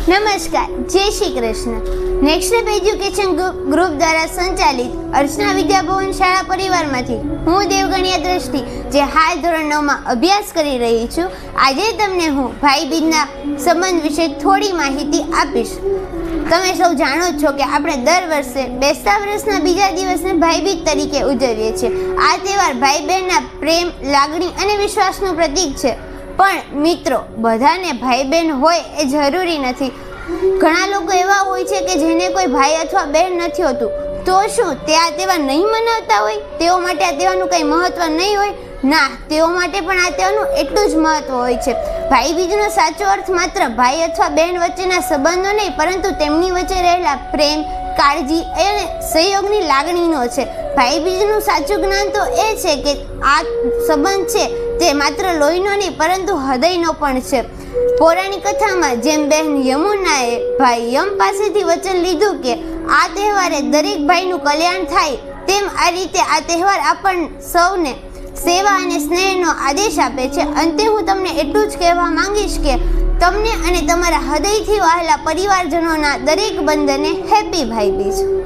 નમસ્કાર, જય Shri Krishna. Next step education group દ્વારા સંચાલિત અર્ચના વિદ્યાભવન શાળા પરિવારમાંથી હું દેવગણિયા દ્રષ્ટિ જે હાલ ધોરણ 9માં અભ્યાસ કરી રહી છું. આજે તમને હું ભાઈ બીજના સંબંધ વિશે થોડી માહિતી આપીશ. તમે સૌ જાણો છો કે આપણે દર વર્ષે બેસતા વર્ષના બીજા દિવસને ભાઈ બીજ તરીકે ઉજવીએ છીએ. આ તહેવાર ભાઈ બહેનના પ્રેમ, લાગણી અને વિશ્વાસનું પ્રતીક છે. પણ મિત્રો, બધાને ભાઈ બહેન હોય એ જરૂરી નથી. ઘણા લોકો એવા હોય છે કે જેને કોઈ ભાઈ અથવા બહેન નથી હોતું. તો શું તે આ તહેવાર નહીં મનાવતા હોય? તેઓ માટે આ તહેવારનું કંઈ મહત્વ નહીં હોય? ના, તેઓ માટે પણ આ તહેવારનું એટલું જ મહત્વ હોય છે. ભાઈ બીજનો સાચો અર્થ માત્ર ભાઈ અથવા બહેન વચ્ચેના સંબંધો નહીં, પરંતુ તેમની વચ્ચે રહેલા પ્રેમ, કાળજી અને સહયોગની લાગણીનો છે. ભાઈ બીજનું સાચું જ્ઞાન તો એ છે કે આ સંબંધ છે તે માત્ર લોહીનો નહીં પરંતુ હૃદયનો પણ છે. પૌરાણિક કથામાં જેમ બહેન યમુનાએ ભાઈ યમ પાસેથી વચન લીધું કે આ તહેવારે દરેક ભાઈનું કલ્યાણ થાય, તેમ આ રીતે આ તહેવાર આપણને સૌને સેવા અને સ્નેહનો આદેશ આપે છે. અંતે હું તમને એટલું જ કહેવા માંગીશ કે તમને અને તમારા હૃદયથી વહાલા પરિવારજનોના દરેક બંધને હેપી ભાઈ બીજ.